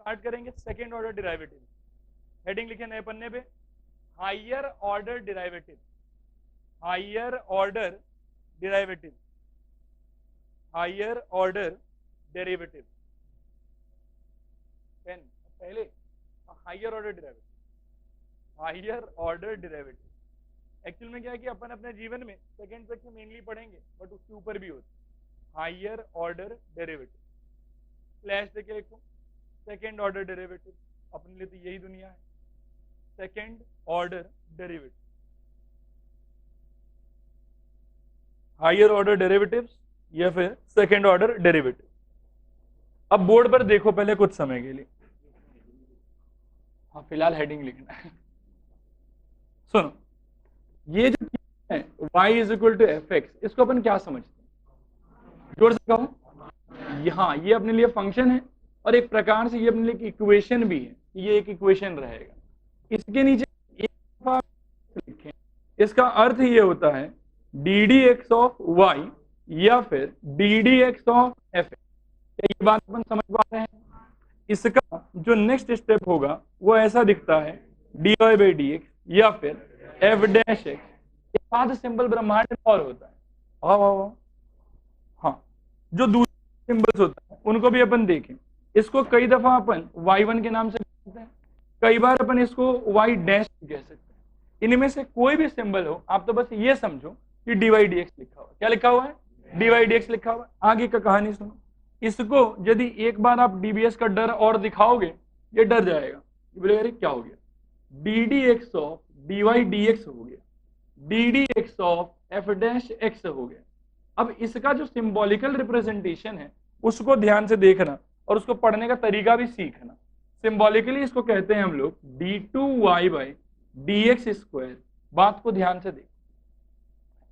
Start करेंगे second order derivative. Heading लिखे नए पन्ने पे, higher order derivative, higher order derivative, higher order derivative. Pen पहले, higher order derivative, higher order derivative. Actual में क्या है कि अपन अपने जीवन में सेकंड तक मेनली पढ़ेंगे, बट उसके ऊपर भी होती हायर ऑर्डर डेरिवेटिव। स्लैश देके लिखो सेकंड ऑर्डर डेरिवेटिव, अपने लिए तो यही दुनिया है, second order derivative, higher order derivatives या फिर सेकंड ऑर्डर डेरिवेटिव। अब बोर्ड पर देखो पहले कुछ समय के लिए, हाँ फिलहाल हेडिंग लिखना है। सुनो, ये जो है y is equal to F X, इसको अपन क्या समझते हैं, जोर से कहो। यहाँ ये अपने लिए फंक्शन है और एक प्रकार से ये अपने लिए इक्वेशन भी है, ये एक इक्वेशन रहेगा। इसके नीचे एक लिखें, इसका अर्थ ये होता है D D x of Y या फिर D D x of F X. ये बात अपन समझ पा रहे हैं। इसका जो नेक्स्ट स्टेप होगा वो ऐसा दिखता है D Y by D X या फिर एफ डैश एक्स। सात सिंबल ब्रह्मांड में और होता है, हाँ जो दूसरे सिंबल्स होता है उनको भी अपन देखें। इसको कई दफा अपन y1 के नाम से कहते हैं, कई बार अपन इसको y डैश कह सकते हैं। इनमें से कोई भी सिंबल हो, आप तो बस ये समझो कि dy dx लिखा हुआ है। क्या लिखा हुआ है? dy dx लिखा हुआ है। आगे का कहानी सुनो। इसको यदि एक बार आप डीबीएस का डर और दिखाओगे, ये डर जाएगा, ये बोलेगा अरे क्या हो गया, D D x of D Y D X हो गया, D D x of F dash X हो गया। अब इसका जो सिंबॉलिकल रिप्रेजेंटेशन है उसको ध्यान से देखना और उसको पढ़ने का तरीका भी सीखना। सिंबॉलिकली इसको कहते हैं हम लोग D two Y by D x square. बात को ध्यान से देख,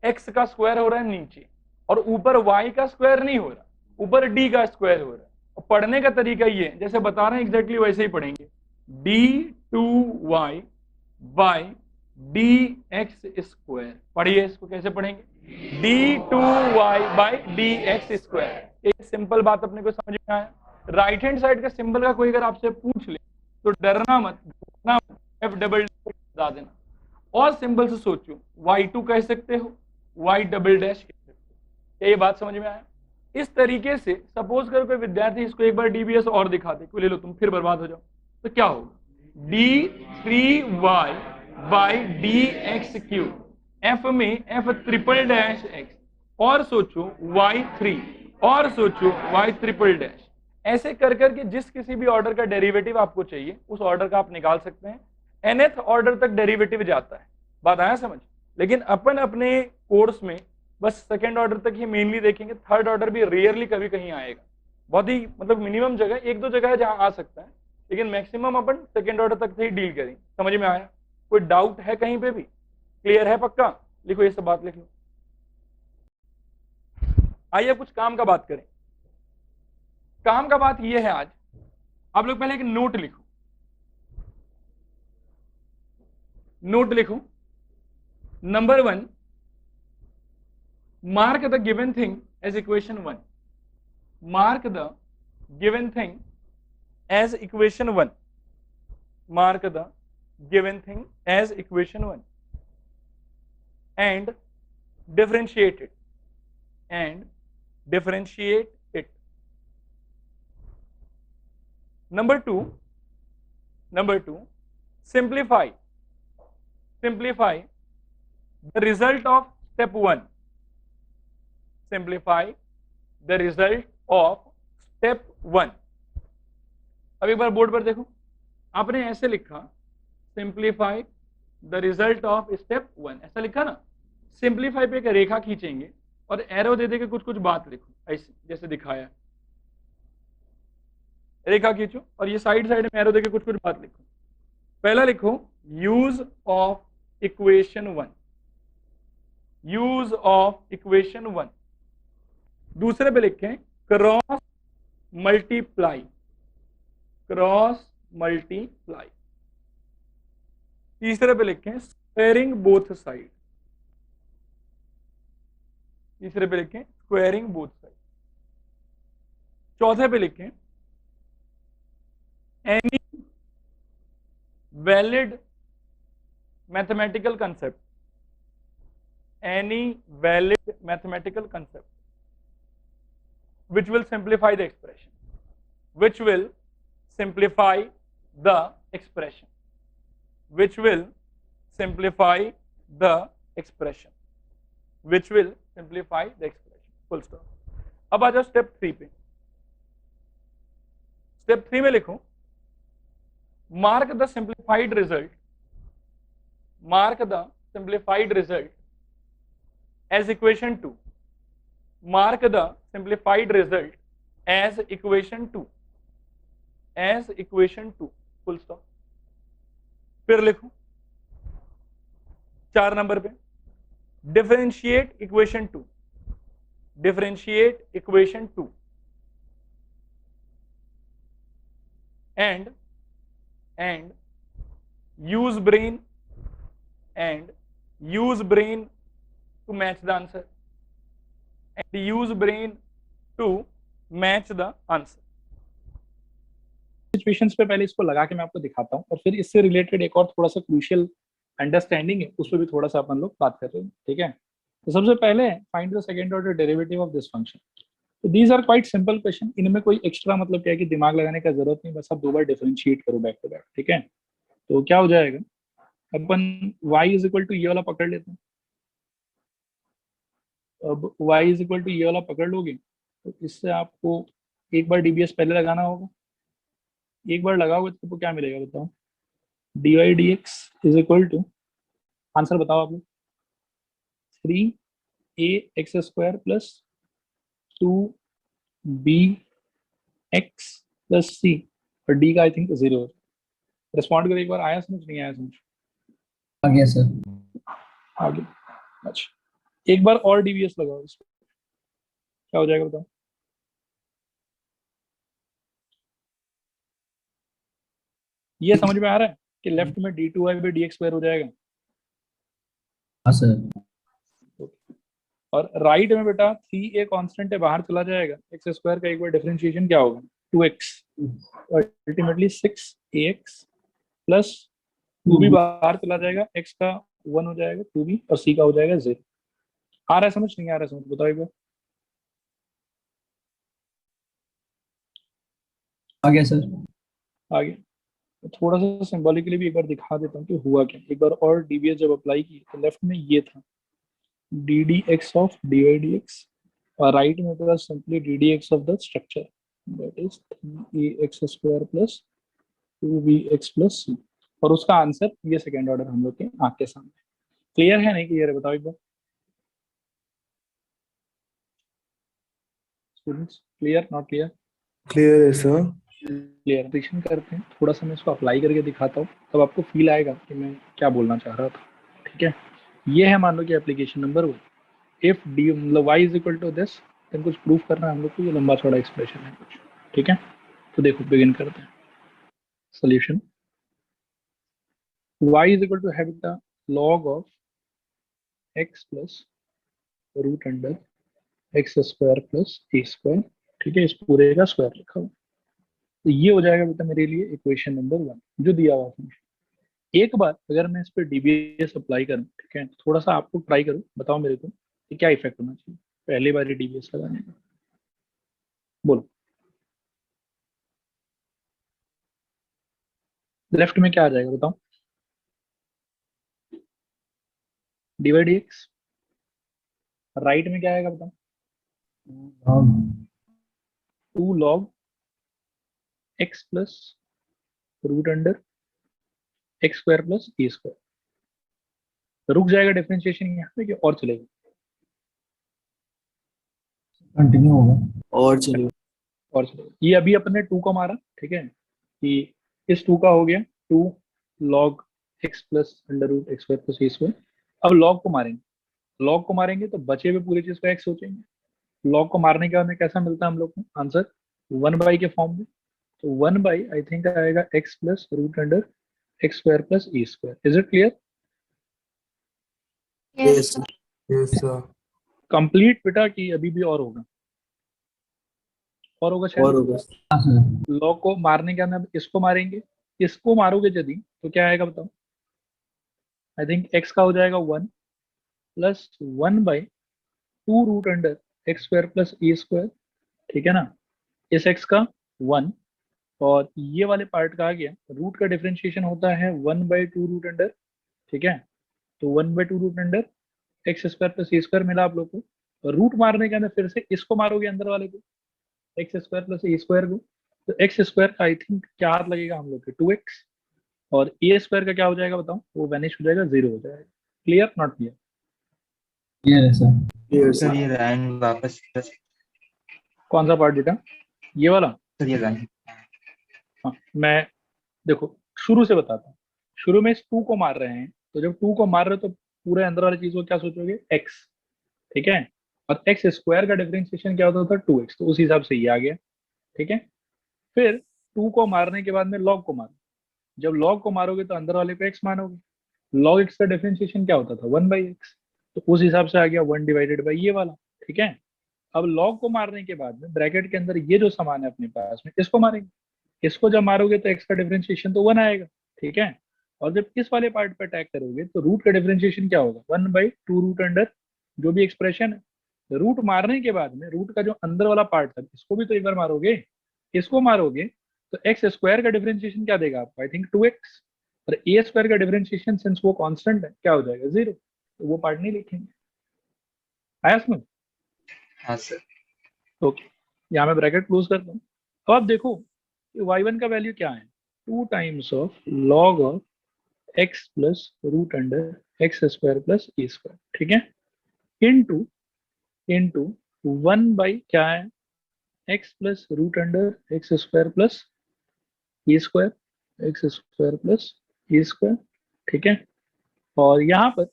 एक्स का स्क्वायर हो रहा है नीचे और ऊपर वाई का स्क्वायर नहीं हो रहा, ऊपर डी का स्क्वायर हो रहा है। और पढ़ने का तरीका ये है, जैसे बता रहे हैं एग्जैक्टली वैसे ही पढ़ेंगे, d two Y by D x square. पढ़िए इसको कैसे पढ़ेंगे, d two Y by D x square. एक सिंपल बात अपने को समझ में आया। राइट हैंड साइड का सिंबल का कोई अगर आपसे पूछ ले तो डरना मत, एफ डबल बता देना। और सिंबल से सोचो, y2 कह सकते हो, y डबल डैश कह सकते हो। ये बात समझ में आया? इस तरीके से सपोज करो कोई विद्यार्थी इसको एक बार डीबीएस और दिखा दे, ले लो तुम फिर बर्बाद हो जाओ, तो क्या होगा, d three y by D x cube, f में एफ ट्रिपल डैश एक्स, और सोचो y3, और सोचो y ट्रिपल डैश। ऐसे कर करके जिस किसी भी ऑर्डर का डेरिवेटिव आपको चाहिए उस ऑर्डर का आप निकाल सकते हैं। nth ऑर्डर तक डेरिवेटिव जाता है, बात आया समझ। लेकिन अपन अपने कोर्स में बस सेकेंड ऑर्डर तक ही मेनली देखेंगे, थर्ड ऑर्डर भी रेयरली कभी कहीं आएगा, बहुत ही मतलब मिनिमम जगह, एक दो जगह है जहां आ सकता है, लेकिन मैक्सिमम अपन सेकेंड ऑर्डर तक से ही डील करेंगे। समझ में आया? कोई डाउट है कहीं पे भी? क्लियर है पक्का? लिखो ये सब बात लिख लो। आइए कुछ काम का बात करें। काम का बात ये है, आज आप लोग पहले एक नोट लिखो, नोट लिखो। Number 1, mark the given thing as equation 1, mark the given thing as equation 1, mark the given thing as equation 1 and differentiate it, and differentiate it. Number 2, simplify the result of step 1, simplify the result of step 1। अब एक बार board पर देखो, आपने ऐसे लिखा simplify the result of step 1, ऐसा लिखा ना। सिंप्लीफाई पे एक रेखा खींचेंगे और एरो दे देके कुछ कुछ बात लिखो, ऐसे जैसे दिखाया, रेखा खींचो और ये साइड साइड में एरो देके कुछ कुछ बात लिखो। पहला लिखो use of equation 1, use of equation 1। दूसरे पे लिखें क्रॉस मल्टीप्लाई, क्रॉस मल्टीप्लाई। तीसरे पे लिखें स्क्वेयरिंग बोथ साइड, तीसरे पे लिखें स्क्वेयरिंग बोथ साइड। चौथे पे लिखें any valid mathematical concept, any valid mathematical concept which will simplify the expression, which will simplify the expression, which will simplify the expression, which will simplify the expression, full stop. अब आ जाओ step 3 पे। Step 3 में लिखो mark the simplified result, mark the simplified result as equation 2, mark the simplified result as equation 2, as equation 2, full stop। फिर लिखो 4 number पे differentiate equation 2, differentiate equation 2 and use brain to match the answer, and use brain to match the answer। Situations पे पहले इसको लगा के मैं आपको दिखाता हूँ और फिर इससे रिलेटेड एक और थोड़ा सा क्रूशियल अंडरस्टैंडिंग है, उस पर भी थोड़ा सा अपन लोग बात कर रहे हैं, ठीक है। तो सबसे पहले find the second order derivative of this function. तो these are quite simple question, इनमें कोई एक्स्ट्रा मतलब क्या है कि दिमाग लगाने का जरूरत नहीं, बस आप 2 बार डिफरेंशिएट करो बैक टू बैक, ठीक है। तो क्या हो जाएगा, अपन y इज इक्वल टू ये वाला पकड़ लेते हैं। अब y इज इक्वल टू ये वाला पकड़ लोगे तो इससे आपको एक बार dbs पहले लगाना होगा, एक बार लगाओगे तो क्या मिलेगा बताओ, dy dx is equal to, answer बताओ आप लोग, 3ax square plus 2bx plus c, और d का आई थिंक 0। रिस्पॉन्ड करो एक बार, आया समझ नहीं आया समझ? आ गया सर। आगे अच्छा, एक बार और dbs लगाओ इसको, क्या हो जाएगा बताओ। ये समझ में आ रहा है कि लेफ्ट में d2y/dx² हो जाएगा, हाँ सर। और राइट में बेटा 3a कांस्टेंट है, बाहर चला जाएगा, एक्स स्क्वायर का एक बार डिफरेंशिएशन क्या होगा 2x, और अल्टीमेटली 6ax प्लस 2b बाहर चला जाएगा, x का 1 हो जाएगा 2b, और c का हो जाएगा 0। आ रहा है समझ, नहीं आ रहा है समझ, बताओ एक बार। आ गया सर। आगे तो थोड़ा सा सिंबॉलिकली भी एक बार दिखा देता हूँ कि हुआ क्या। एक बार और dbs जब अप्लाई की तो लेफ्ट में ये था ddx ऑफ dy dx, और राइट में था simply ddx of the structure, that is 3ax square plus 2bx plus c, और उसका आंसर ये सेकंड ऑर्डर हम लोग के आंख के सामने। क्लियर है नहीं क्लियर है, बताओ एक बार students, clear not clear? Clear है सर। क्लियर करते हैं, थोड़ा सा मैं इसको अप्लाई करके दिखाता हूँ, तब आपको फील आएगा कि मैं क्या बोलना चाह रहा था, ठीक है। ये है मान लो कि एप्लीकेशन नंबर 1, इफ डी मतलब y is equal to this, then कुछ प्रूफ करना है हम लोग को, ये लंबा चौड़ा एक्सप्रेशन है कुछ, ठीक है। तो देखो बिगिन करते हैं solution. y is equal to have the log of x plus root under x square plus a square, ठीक है, इस पूरे का स्क्वायर लिखा हुआ। तो ये हो जाएगा बेटा मेरे लिए इक्वेशन नंबर 1 जो दिया हुआ फंक्शन। एक बार अगर मैं इस पर dbs अप्लाई करूं, ठीक है, थोड़ा सा आपको ट्राई करूं, बताओ मेरे को कि क्या इफेक्ट होना चाहिए पहली बार dbs लगाने का, बोलो। लेफ्ट में क्या आ जाएगा बताओ, dy dx, राइट में क्या आएगा बताओ, 2 log x plus root under x square plus a square. रुक जाएगा डिफरेंशिएशन यहाँ पे कि और चलेगा? कंटिन्यू होगा और चलिए, और चलेगा। ये अभी अपने 2 को मारा, ठीक है, कि इस 2 का हो गया 2 log x plus under root x square plus a square. अब log को मारेंगे, log को मारेंगे तो बचे हुए पूरी चीज को x सोचेंगे। log को मारने के बाद में कैसा मिलता है हम लोग को आंसर 1 के फॉर्म में, तो 1 आई थिंक आएगा x plus root under x square plus a square. Is it clear? Yes sir. Complete बेटा कि अभी भी और होगा? और होगा शायद। और होगा। हाँ सर। लॉग को मारने के अंदर इसको मारेंगे, इसको मारोगे यदि तो क्या आएगा बताओ। आई थिंक x का हो जाएगा 1 plus 1/2√x² plus a square, ठीक है ना। इस x का 1 और ये वाले पार्ट का आ गया, रूट का डिफरेंशिएशन होता है 1/2√, ठीक है। तो 1/2√, x² प्लस ए स्क्वायर मिला आप लोग को। रूट मारने के अंदर फिर से इसको मारोगे अंदर वाले को, x² प्लस ए स्क्वायर को। तो x² का आई थिंक क्या हाथ लगेगा हम लोग के 2x, और ए स्क्वायर का क्या हो जाएगा बताओ, वो वैनिश हो जाएगा, 0 हो जाएगा। Clear not clear? क्लियर है सर। Clear sir sir. ये लाइन वापस कौन सा पार्ट बेटा, ये वाला? सर ये लाइन हाँ मैं देखो शुरू से बताता हूँ। शुरू में इस 2 को मार रहे हैं, तो जब 2 को मार रहे हो तो पूरे अंदर वाली चीज को क्या सोचोगे, x, ठीक है। और x² का डिफरेंशिएशन क्या होता था 2x, तो उस हिसाब से ये आ गया, ठीक है। फिर 2 को मारने के बाद में log को मारो, जब log को मारोगे तो अंदर वाले को x मानोगे। log x का डिफरेंशिएशन क्या होता था 1/x, तो उस हिसाब से आ गया 1/, ये वाला, ठीक है। अब log को मारने के बाद में ब्रैकेट के अंदर ये जो सामान है अपने पास में, इसको मारेंगे। इसको जब मारोगे तो x का डिफरेंशिएशन तो 1 आएगा, ठीक है। और जब इस वाले पार्ट पे अटैक करोगे तो रूट का डिफरेंशिएशन क्या होगा 1/2√, जो भी एक्सप्रेशन है। रूट मारने के बाद में रूट का जो अंदर वाला पार्ट था इसको भी तो एक बार मारोगे, इसको मारोगे तो x² का डिफरेंशिएशन क्या देगा आपको, आई थिंक 2x। और a² का डिफरेंशिएशन सिंस वो कांस्टेंट है क्या हो जाएगा 0, तो वो पार्ट नहीं लिखेंगे। आया समझ? हाँ सर। ओके, यहाँ मैं ब्रैकेट क्लोज करता हूँ। अब आप देखो y1 का वैल्यू क्या है, 2 times of log of x plus √x² plus a square, ठीक है, इनटू 1 क्या है, x plus √x² plus a square, x² plus a square, ठीक है। और यहाँ पर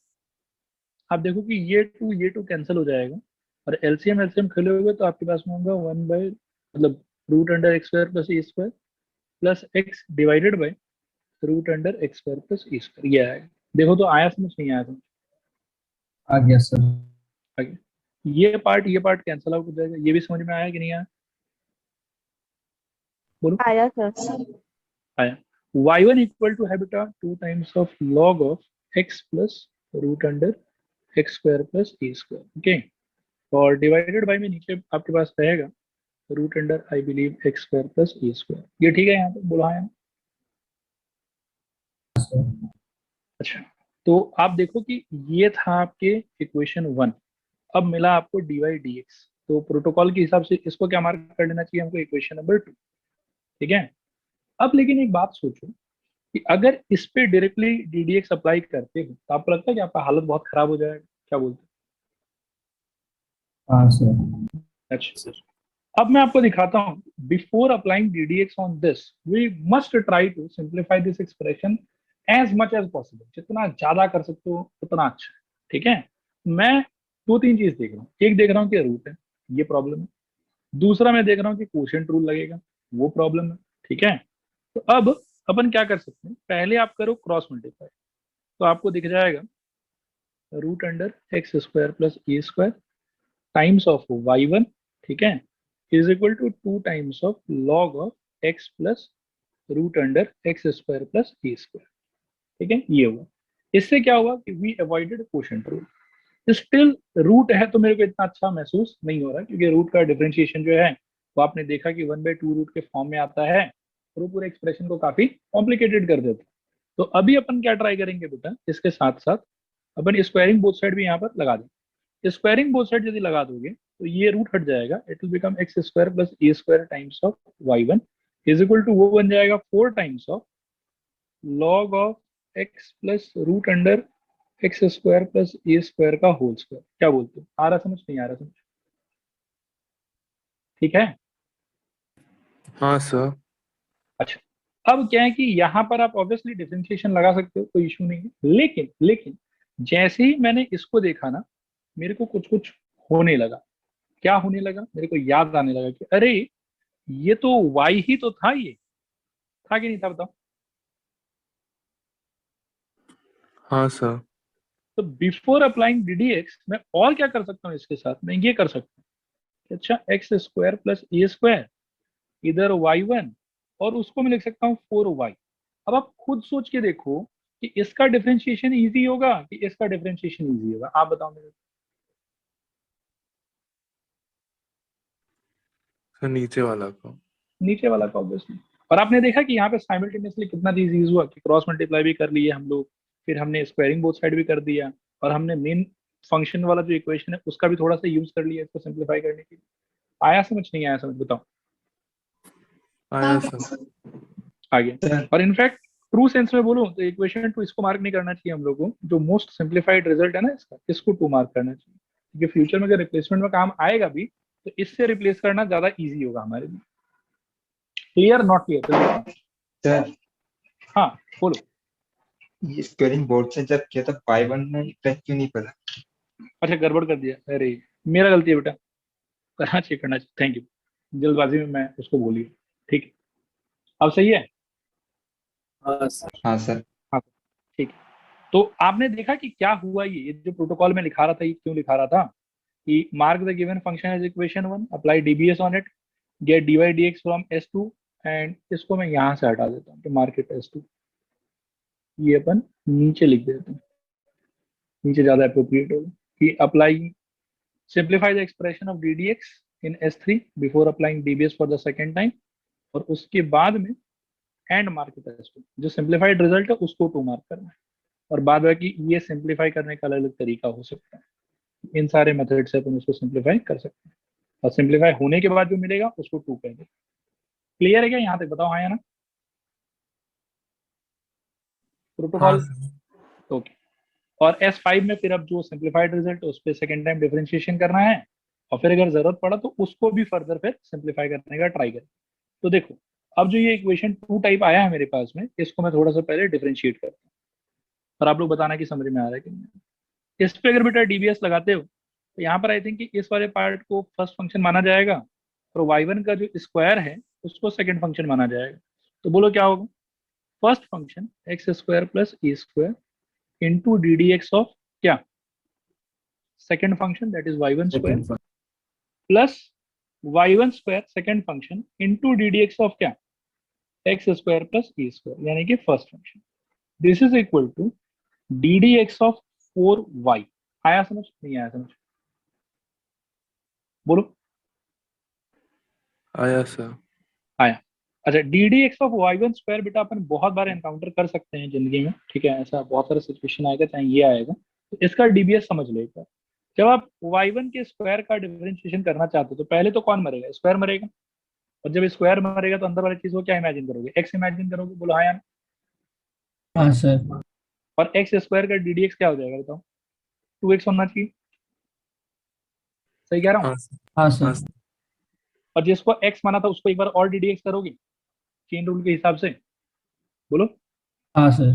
आप देखो कि ये टू कैंसिल हो जाएगा, और एलसीएम खेलोगे तो आपके पास में होगा 1 मतलब √x² plus a square plus x divided by √x² plus a square, ये आएगा। देखो तो आया समझ, नहीं आया समझ? आ गया सर। आगे ये पार्ट कैंसिल आउट हो जाएगा। ये भी समझ में आया कि नहीं आया, बोलो। आया सर। आया। y1 इक्वल टू है बेटा 2 times of log of x plus √x² plus a square, okay. और डिवाइडेड बाय में नीचे आपके पास रहेगा √ I believe x² plus a square, ये ठीक है यहाँ पे, बोलो हाँ। अच्छा, तो आप देखो कि ये था आपके इक्वेशन 1। अब मिला आपको dy dx, तो प्रोटोकॉल के हिसाब से इसको क्या मार्क कर लेना चाहिए हमको, इक्वेशन नंबर 2, ठीक है। अब लेकिन एक बात सोचो कि अगर इस पे डायरेक्टली ddx अप्लाई करते हो तो आपको लगता है कि आपका हालत बहुत खराब हो जाएगा, क्या बोलते हाँ सर। हैं? अच्छा, अब मैं आपको दिखाता हूँ। Before applying ddx on this we must try to simplify this expression as much as possible, जितना ज्यादा कर सकते हो उतना अच्छा है, ठीक है। मैं 2-3 चीज देख रहा हूँ। एक देख रहा हूँ कि रूट है, ये प्रॉब्लम है। दूसरा मैं देख रहा हूँ कि कोशेंट रूल लगेगा, वो प्रॉब्लम है, ठीक है। तो अब अपन क्या कर सकते हैं, पहले आप करो क्रॉस मल्टीप्लाई, तो आपको दिख जाएगा √x² plus a square times of y1, ठीक है, is equal to 2 times of log of x plus √x² plus a square, ठीक है। ये हुआ। इससे क्या हुआ कि we avoided quotient rule. Still root है तो मेरे को इतना अच्छा महसूस नहीं हो रहा, क्योंकि रूट का डिफरेंशिएशन जो है वो आपने देखा कि 1/2 रूट के फॉर्म में आता है, और वो पूरे एक्सप्रेशन को काफी कॉम्प्लिकेटेड कर देता है। तो अभी अपन क्या ट्राई करेंगे बेटा, इसके साथ साथ अपन स्क्वायरिंग बोथ साइड भी यहाँ पर लगा दें। स्क्वायरिंग बोथ साइड यदि लगा दोगे तो ये रूट हट जाएगा, it will become x² plus a square times of y1 is equal to वो बन जाएगा 4 times of log of x plus √x² plus a square का होल स्क्वायर। क्या बोलते हो, आ रहा समझ, नहीं आ रहा समझ? ठीक है। हाँ सर। अच्छा, अब क्या है कि यहाँ पर आप ऑब्वियसली डिफरेंशिएशन लगा सकते हो, कोई इशू नहीं है। लेकिन जैसे ही मैंने इसको देखा ना, मेरे को कुछ कुछ होने लगा। क्या होने लगा, मेरे को याद आने लगा कि अरे ये तो y ही तो था, ये था कि नहीं था बताओ। हाँ सर। तो बिफोर अप्लाइंग ddx मैं और क्या कर सकता हूँ इसके साथ, मैं ये कर सकता हूँ कि अच्छा x² प्लस ए स्क्वायर इधर y1 और उसको मैं लिख सकता हूँ 4y। अब आप खुद सोच के देखो कि इसका डिफरेंशिएशन इजी होगा कि इसका डिफरेंशिएशन इजी होगा, आप बताओ मेरे को। सर नीचे वाला को। नीचे वाला का ऑब्वियसली। और आपने देखा कि यहाँ पे साइमल्टेनियसली कितना चीज यूज हुआ कि क्रॉस मल्टीप्लाई भी कर लिए हम लोग, फिर हमने स्क्वायरिंग बोथ साइड भी कर दिया, और हमने मेन फंक्शन वाला जो इक्वेशन है उसका भी थोड़ा सा यूज कर लिया इसको सिंप्लीफाई करने के लिए। आया समझ, नहीं आया समझ, बताओ। आया सर। आगे। सर और इनफैक्ट ट्रू सेंस में बोलूं तो इक्वेशन 2 इसको मार्क नहीं करना चाहिए हम लोग को, जो मोस्ट सिंप्लीफाइड रिजल्ट है ना इसका, इसको 2 मार्क करना चाहिए, क्योंकि फ्यूचर में अगर रिप्लेसमेंट में काम आएगा भी तो इससे रिप्लेस करना ज्यादा इजी होगा हमारे लिए। Clear not clear? सर हाँ बोलो। ये स्क्वायरिंग बोर्ड से जब किया था y1 में इफेक्ट क्यों नहीं पड़ा? अच्छा गड़बड़ कर दिया, अरे मेरा गलती है बेटा, करना चाहिए करना चाहिए, थैंक यू, जल्दबाजी में मैं उसको बोली। ठीक है, अब सही है। हाँ सर। हाँ सर। हाँ ठीक है। तो आपने देखा कि क्या हुआ, ये जो प्रोटोकॉल में लिखा रहा था, ये क्यों लिखा रहा था कि mark the given function as equation 1, apply DBS on it, get dy dx from S2, and इसको मैं यहाँ से हटा देता हूँ, तो मार्क इट S2, ये अपन नीचे लिख देते हैं, नीचे ज्यादा अप्रोप्रिएट होगा कि apply simplify the expression of d D x in S3 before applying DBS for the second time, और उसके बाद में एंड मार्क इट S2, जो सिंप्लीफाइड रिजल्ट है उसको 2 मार्क करना है, और बाद बाकी ये सिंप्लीफाई करने का अलग अलग तरीका हो सकता है, इन सारे मेथड से अपन उसको सिंप्लीफाई कर सकते हैं, और सिंप्लीफाई होने के बाद जो मिलेगा उसको 2 कहेंगे। क्लियर है क्या यहाँ तक, बताओ हाँ या ना? हाँ प्रोटोकॉल सर। ओके। और S5 में फिर अब जो सिंप्लीफाइड रिजल्ट है उस पर सेकेंड टाइम डिफरेंशिएशन करना है, और फिर अगर जरूरत पड़ा तो उसको भी फर्दर फिर सिंप्लीफाई करने का ट्राई करें। तो देखो, अब जो ये इक्वेशन 2 टाइप आया है मेरे पास में, इसको मैं थोड़ा सा पहले डिफरेंशिएट करता हूँ, और आप लोग बताना कि समझ में आ रहा है कि नहीं। इस पे अगर बेटा डीबीएस लगाते हो तो यहाँ पर आई थिंक कि इस वाले पार्ट को फर्स्ट फंक्शन माना जाएगा, और y1 का जो स्क्वायर है उसको सेकंड फंक्शन माना जाएगा। तो बोलो क्या होगा, first function x square plus e square into d D x of क्या, second function that is y1 square, second plus y1 square second function into d D x of क्या, x square plus e square, यानी कि first function. This is equal to d D x of 4y। आया समझ, नहीं आया समझ, बोलो। आया सर। आया। अच्छा, D D x of y1 square बेटा अपन बहुत बार एनकाउंटर कर सकते हैं जिंदगी में, ठीक है, ऐसा बहुत सारा सिचुएशन आएगा, चाहे ये आएगा, तो इसका डीबीएस समझ लो एक बार। जब आप y1 के स्क्वायर का डिफरेंशिएशन करना चाहते हो तो पहले तो कौन मरेगा, स्क्वायर मरेगा, और जब स्क्वायर मरेगा तो अंदर वाली चीज को क्या इमेजिन करोगे, एक्स इमेजिन करोगे, बोलो हाँ या ना? हाँ सर। और एक्स स्क्वायर का डी डी एक्स क्या हो जाएगा बताओ, 2x होना चाहिए, सही कह रहा हूँ? हाँ सर। हाँ हाँ सर। सर। और जिसको x माना था उसको एक बार और डी डी एक्स करोगे चेन रूल के हिसाब से, बोलो। हाँ सर।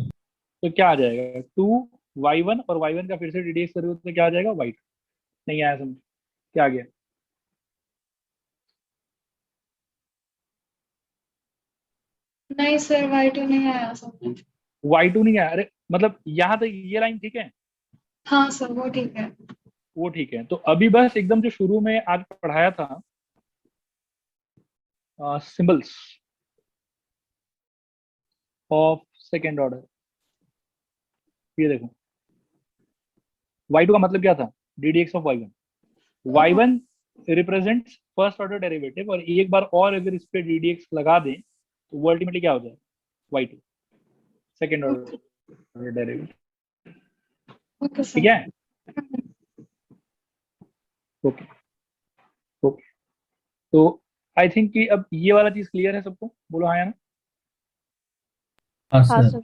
तो क्या आ जाएगा, 2y1, और y1 का फिर से डी डी एक्स करोगे तो क्या आ जाएगा, y2। नहीं आया समझ, क्या आ गया? नहीं सर, Y2 नहीं आया समझ। y2 नहीं आया, अरे मतलब यहाँ तक ये लाइन ठीक है, हाँ सर, वो ठीक है। वो ठीक है। तो अभी बस एकदम जो शुरू में आज पढ़ाया था सिंबल्स ऑफ सेकेंड ऑर्डर, ये देखो y2 का मतलब क्या था, D D x of y1। y1 represents first order derivative, और एक बार और अगर इस पे डी डी एक्स लगा दें तो वो अल्टीमेटली क्या हो जाएगा, y2 second order derivative, okay ठीक सर। है? Okay okay. तो आई थिंक कि अब ये वाला चीज क्लियर है सबको, बोलो हाँ या ना? हाँ हाँ सर। सर।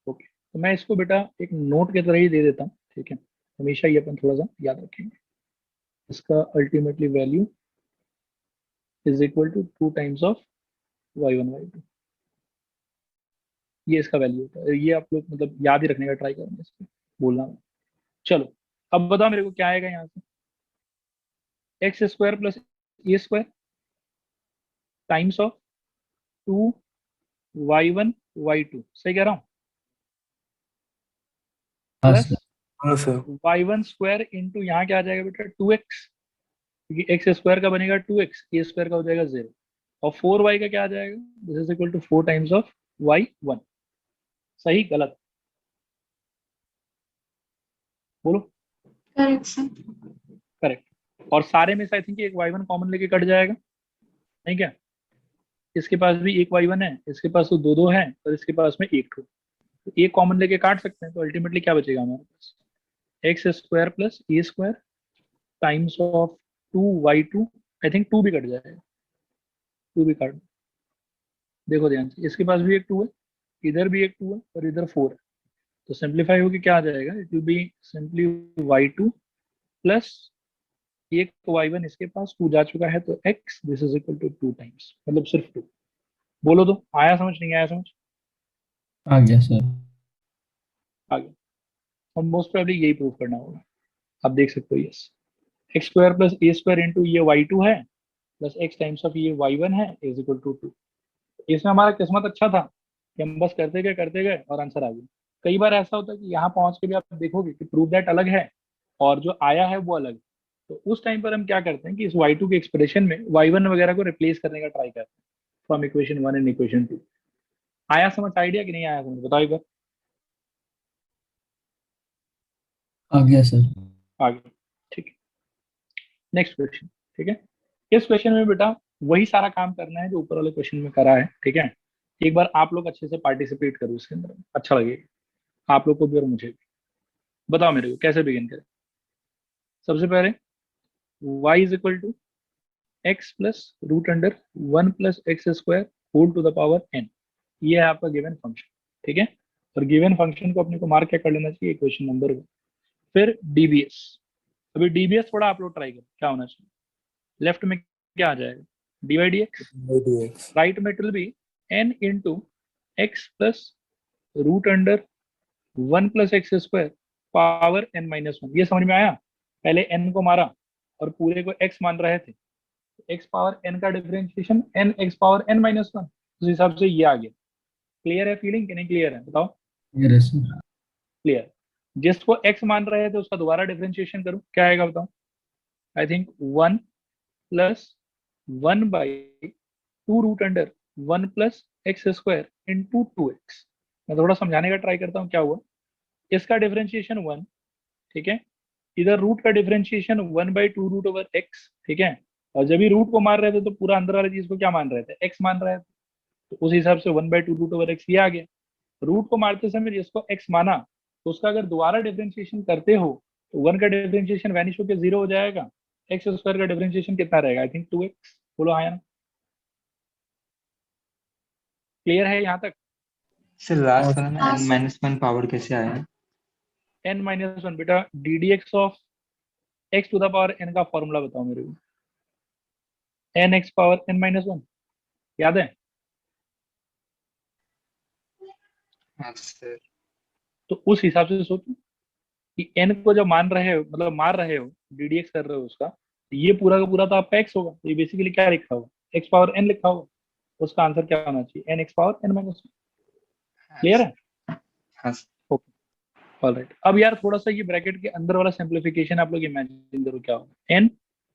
ओके, तो मैं इसको बेटा एक नोट के तरह ही दे देता हूँ, ठीक है, हमेशा ये अपन थोड़ा सा याद रखेंगे। इसका ultimately value is equal to 2 times of y1 y2, ये इसका वैल्यू होता है। ये आप लोग मतलब याद ही रखने का ट्राई करेंगे, इसको बोलना। चलो अब बताओ मेरे को क्या आएगा यहाँ से, x square plus a square times of 2y1 y2, सही कह रहा हूँ, हाँ प्लस सर। हाँ सर। y1 स्क्वायर इंटू यहाँ क्या आ जाएगा बेटा, 2x क्योंकि एक्स स्क्वायर का बनेगा 2x, ए स्क्वायर का हो जाएगा 0, और 4y का क्या आ जाएगा, this is equal to 4 times of y1। सही गलत बोलो? Correct sir. करेक्ट। और सारे में से आई थिंक एक y1 कॉमन लेके कट जाएगा, नहीं क्या? इसके पास भी एक y1 है, इसके पास तो दो है, और इसके पास में एक ठो, तो एक कॉमन लेके काट सकते हैं। तो अल्टीमेटली क्या बचेगा हमारे पास, x square plus a square times of 2y2, I think 2 भी कट जाएगा, 2 भी काट, देखो ध्यान से, इसके पास भी एक 2 है, इधर भी एक 2 है, और इधर 4 है, तो सिंप्लीफाई होकर क्या आ जाएगा, it will be simply y2 plus एक y1, इसके पास 2 जा चुका है, तो x this is equal to 2 times, मतलब सिर्फ 2। बोलो तो, आया समझ नहीं आया समझ? आ गया सर। आ गया। और मोस्ट प्रोबेबली यही प्रूव करना होगा, आप देख सकते हो, yes, x square plus a square into ये y2 है, प्लस x टाइम्स ऑफ ये y1 है, इज इक्वल टू 2। इसमें हमारा किस्मत अच्छा था कि हम बस करते गए और आंसर आ गया। कई बार ऐसा होता है कि यहाँ पहुंच के भी आप देखोगे कि प्रूव दैट अलग है और जो आया है वो अलग है, तो उस टाइम पर हम क्या करते हैं कि इस y2 के एक्सप्रेशन में y1 वगैरह को रिप्लेस करने का ट्राई करते हैं फ्रॉम इक्वेशन 1 एंड इक्वेशन 2। आया समझ आइडिया कि नहीं आया समझ, बताओ एक बार। आ गया सर। आगे, ठीक है, नेक्स्ट क्वेश्चन। ठीक है, इस क्वेश्चन में बेटा वही सारा काम करना है जो ऊपर वाले क्वेश्चन में करा है। ठीक है, एक बार आप लोग अच्छे से पार्टिसिपेट करो इसके अंदर, अच्छा लगेगा आप लोग को भी और मुझे भी। बताओ मेरे को कैसे बिगिन करें। सबसे पहले y is equal to x plus root under 1 plus x square whole to the power n, ये है आपका गिवन फंक्शन। ठीक है, और गिवन फंक्शन को अपने को मार्क क्या कर लेना चाहिए, इक्वेशन नंबर 1। फिर डीबीएस, अभी डीबीएस थोड़ा आप लोग ट्राई करो क्या होना चाहिए। लेफ्ट में क्या आ जाएगा, d by D x, dx right में it will be n into x plus root under 1 plus x square power n minus 1। ये समझ में आया? पहले n को मारा और पूरे को x मान रहे थे, x पावर n का differentiation n x power n minus 1, उस हिसाब से ये आ गया। क्लियर है फीलिंग कि नहीं क्लियर है, बताओ। क्लियर है सर। क्लियर। जिसको x मान रहे थे उसका दोबारा डिफरेंशिएशन करूं, क्या आएगा बताओ। I think 1 plus 1 by 2 root under 1 plus x square into 2x। मैं थोड़ा समझाने का ट्राई करता हूँ क्या हुआ। इसका डिफरेंशिएशन 1, ठीक है, इधर रूट का differentiation 1 by 2 root over x. ठीक है, और जब भी रूट को मार रहे थे तो पूरा अंदर वाली चीज को क्या मान रहे थे, एक्स मान रहे थे, तो उस हिसाब से 1 बाई 2 रूट ओवर एक्स ये आ गया। रूट को मारते समय जिसको एक्स माना, तो उसका अगर दोबारा डिफरेंशिएशन करते हो तो 1 का डिफरेंशिएशन वैनिश होकर 0 हो जाएगा, एक्स स्क्वायर का डिफरेंशिएशन कितना रहेगा, आई थिंक 2x। बोलो हाँ या ना, क्लियर है यहाँ तक? सर लास्ट वाला में हाँ n सर। माइनस 1 पावर कैसे आया? n माइनस 1 बेटा d D x of x to the power n का फॉर्मूला बताओ मेरे को। n x power n minus 1 याद है? हाँ सर। तो उस हिसाब से सोचो कि n को जब मान रहे हो, मतलब मार रहे हो, डी एक्स कर रहे हो उसका, तो ये पूरा का पूरा तो आपका x होगा, तो ये बेसिकली क्या लिखा होगा, x पावर n लिखा होगा। उसका आंसर क्या होना चाहिए, n x power n minus 1। हाँ क्लियर है? सर। हाँ सर। Okay, alright. अब यार थोड़ा सा ये ब्रैकेट के अंदर वाला सिंप्लीफिकेशन आप लोग इमेजिन करो क्या होगा। n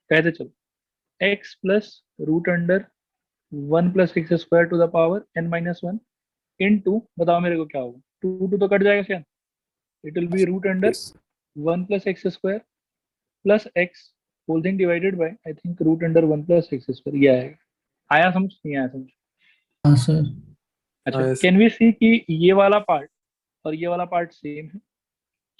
कहते चलो x plus root under 1 plus x square to the power n minus 1 into, बताओ मेरे को क्या होगा, 2 तो कट जाएगा शायद, it will be root under 1 plus x square plus x whole thing divided by I think root under 1 plus x square, ये आएगा। आया समझ नहीं आया समझ? हाँ सर। अच्छा, हाँ, yes, कैन वी सी कि ये वाला पार्ट और ये वाला पार्ट सेम है,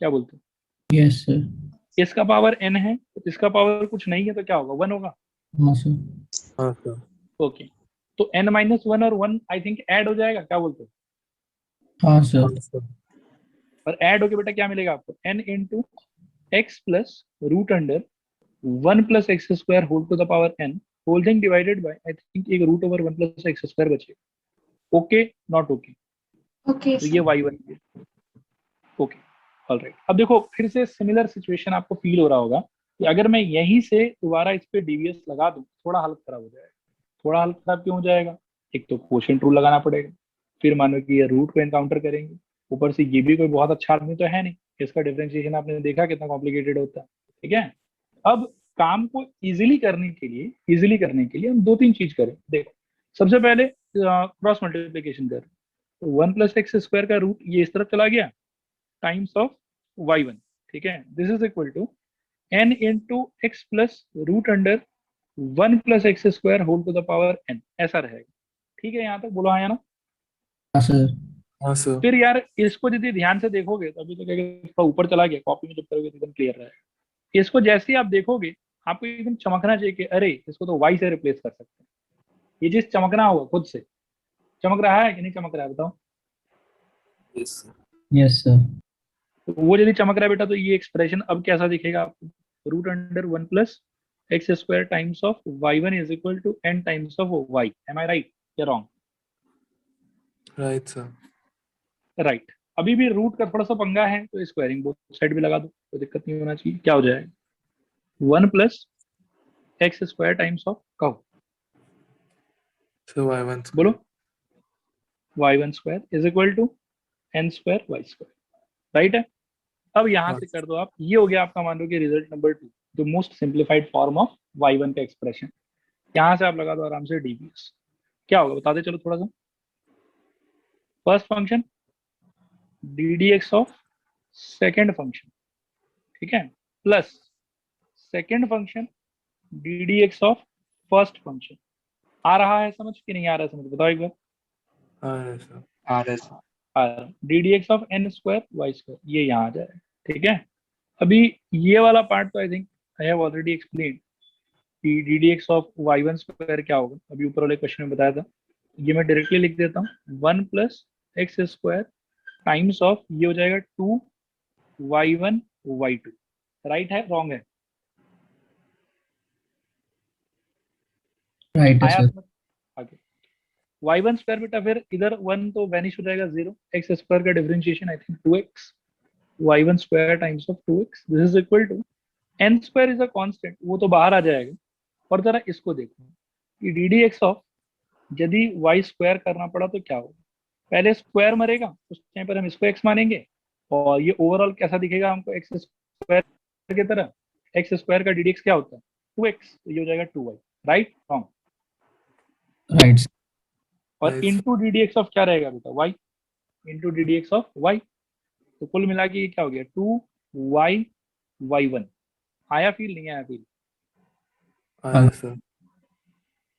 क्या बोलते हो? Yes sir. इसका पावर n है, तो इसका पावर कुछ नहीं है, तो क्या होगा, 1 होगा। हाँ सर। हाँ सर। ओके, तो n माइनस 1 और 1 आई थिंक ऐड हो जाएगा, क्या बोलते हो? हाँ हाँ सर। सर। और ऐड होके बेटा क्या मिलेगा आपको, n into x plus root under 1 plus x square whole to the power n whole thing divided by I think एक root over 1 plus x square बचेगा। Okay not okay? ओके तो ये सर। y1 है। Okay, alright. अब देखो फिर से similar situation आपको फील हो रहा होगा कि अगर मैं यहीं से दोबारा इस पे डीवीएस लगा दूं, थोड़ा हालत खराब हो जाएगा। थोड़ा हालत खराब क्यों हो जाएगा, एक तो क्वोशिएंट रूल लगाना पड़ेगा, फिर मानो कि ये रूट को एनकाउंटर करेंगे, ऊपर से ये भी कोई बहुत अच्छा आदमी तो है नहीं, इसका डिफरेंशिएशन आपने देखा कितना कॉम्प्लिकेटेड होता है। ठीक है, अब काम को इजीली करने के लिए हम 2-3 चीज करें। देखो, सबसे पहले क्रॉस मल्टीप्लीकेशन कर, तो 1+x² का रूट ये इस तरफ चला गया टाइम्स ऑफ y1, ठीक है। This is equal to n into x plus root under 1+x² whole to the power n, ऐसा रहेगा। ठीक है, यहाँ तक बोलो हाँ या ना? हाँ सर। हाँ सर। फिर यार इसको यदि ध्यान से देखोगे तो अभी तो क्या थोड़ा ऊपर चला गया, कॉपी में जब करोगे तो एकदम क्लियर रहेगा। इसको जैसे ही आप देखोगे आपको एकदम चमकना चाहिए कि अरे इसको तो y से रिप्लेस कर सकते हैं। ये चीज चमकना होगा, खुद से चमक रहा है कि नहीं चमक रहा है बताओ? Yes sir. Yes sir. तो वो यदि चमक रहा है बेटा तो ये एक्सप्रेशन अब कैसा दिखेगा आपको? Root under 1+x² times of y1 is equal to n times of y। Am I right या रॉन्ग? Right sir. राइट। अभी भी रूट का थोड़ा सा पंगा है तो स्क्वायरिंग बोथ साइड भी लगा दो, कोई दिक्कत नहीं होना चाहिए। क्या हो जाएगा? 1+x² टाइम्स ऑफ, कहो सर y1 बोलो, y1² is equal to n² y², right है। अब यहां से कर दो आप, ये हो गया आपका मान लो कि result number 2, the most simplified form of y1 का एक्सप्रेशन। यहां से आप लगा दो आराम से dbs। क्या होगा बता दे चलो थोड़ा सा। First function ddx of second function, ठीक है, plus second function ddx of first function. आ रहा है समझ कि नहीं आ रहा है समझ, बताओ एक बार। हाँ sir. RS ddx of n² y², ये यहाँ आ जाएगा, ठीक है। अभी ये वाला पार्ट तो I think I have already explain कि ddx ऑफ y1² क्या होगा, अभी ऊपर वाले क्वेश्चन में बताया था। ये मैं डायरेक्टली लिख देता हूँ, 1+x² टाइम्स ऑफ, ये हो जाएगा 2y1 y2, राइट है रॉन्ग है? राइट है आया सर। समझ? आगे y1² बेटा फिर इधर 1 तो वैनिश हो जाएगा 0, x² का differentiation I think 2x, y1² times of 2x, this is equal to n² is a constant, वो तो बाहर आ जाएगा। और जरा इसको देखो कि ddx ऑफ यदि y² करना पड़ा तो क्या होगा? पहले स्क्वायर मरेगा, उस टाइम पर हम इसको x मानेंगे और ये ओवरऑल कैसा दिखेगा हमको, x² की तरह। x² का ddx क्या होता है? 2x, तो ये हो जाएगा 2y, right wrong? Right sir. और Right, इंटू ddx ऑफ क्या रहेगा बेटा? y into ddx of y, तो कुल मिला के ये क्या हो गया? 2y y1। आया फील नहीं आया फील? आया सर।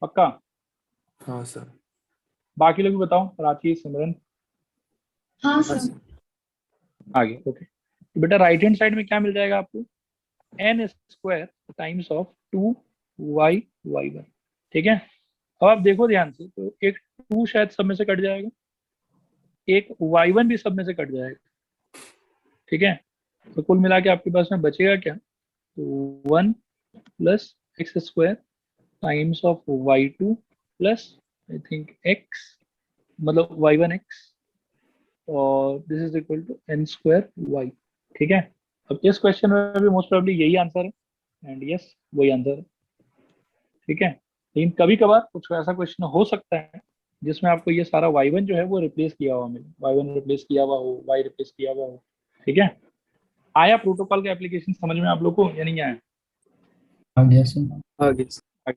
पक्का? हाँ सर। बाकी लोग भी बताओ, प्राची, सिमरन, हाँ हाँ सर। सर। आगे ओके। तो बेटा राइट हैंड साइड में क्या मिल जाएगा आपको? n² times of 2y y1, ठीक है। अब आप देखो ध्यान से, तो एक 2 शायद सब में से कट जाएगा, एक y1 भी सब में से कट जाएगा, ठीक है। तो कुल मिला के आपके पास में बचेगा क्या? तो 1+x² times of y2 plus I think x, मतलब y1x, और this is equal to n² y, ठीक है। अब इस क्वेश्चन में भी मोस्ट प्रोबेबली यही आंसर है, एंड यस वही आंसर है, ठीक है। लेकिन कभी कभार कुछ ऐसा क्वेश्चन हो सकता है जिसमें आपको ये सारा y1 जो है वो रिप्लेस किया हुआ मिले, y1 रिप्लेस किया हुआ हो, y रिप्लेस किया हुआ हो, ठीक है। आया प्रोटोकॉल का एप्लीकेशन समझ में आप लोग को या नहीं आया? आ गया सर। आगे सर।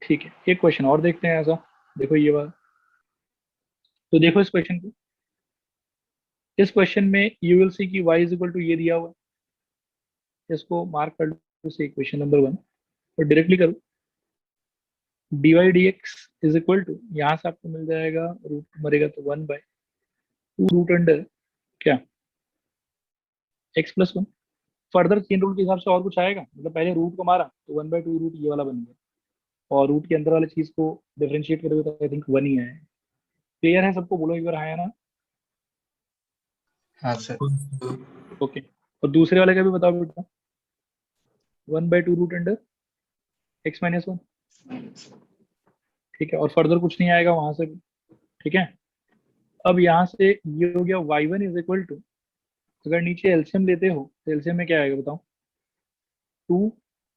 ठीक है, एक क्वेश्चन और देखते हैं ऐसा। देखो ये बात, तो देखो इस क्वेश्चन को, इस क्वेश्चन में यू विल सी की y इज इक्वल टू ये दिया हुआ है, इसको मार्क कर लो से इक्वेशन नंबर 1 और डायरेक्टली करो। dy dx is equal to, यहाँ से आपको मिल जाएगा रूट मरेगा तो 1/2 रूट अंडर क्या, x plus 1। Further chain rule के हिसाब से और कुछ आएगा, मतलब पहले रूट को मारा तो 1/2 रूट ये वाला बन गया, और रूट के अंदर वाले चीज को डिफरेंशिएट करोगे तो आई थिंक 1 ही आएगा। क्लियर है सबको? बोलो एक बार हाँ या ना। हाँ सर। ओके, और दूसरे वाले का भी बताओ बेटा। 1/2 रूट अंडर x माइनस 1, ठीक है, और फर्दर कुछ नहीं आएगा वहां से भी, ठीक है। अब यहाँ से ये हो गया y1 इज इक्वल टू, अगर नीचे एलसीएम लेते हो तो एलसीएम में क्या आएगा बताओ? 2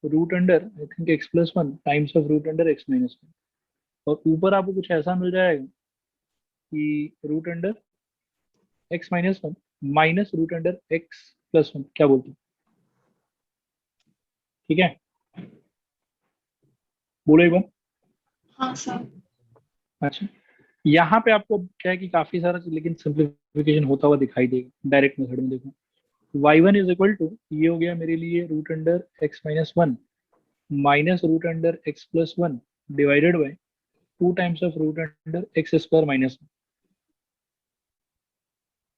root under I think x plus 1 times of root under x minus 1, और ऊपर आपको कुछ ऐसा मिल जाएगा कि root under x minus 1 minus root under x plus 1, क्या बोलते हो? ठीक है, बोलो एक बार। हाँ सर। अच्छा, यहाँ पे आपको क्या है कि काफी सारा लेकिन सिंप्लीफिकेशन होता हुआ दिखाई देगा डायरेक्ट मेथड में। देखो y1 इज इक्वल टू, ये हो गया मेरे लिए root under x minus one minus root under x plus one divided by 2 times of root under x square minus one.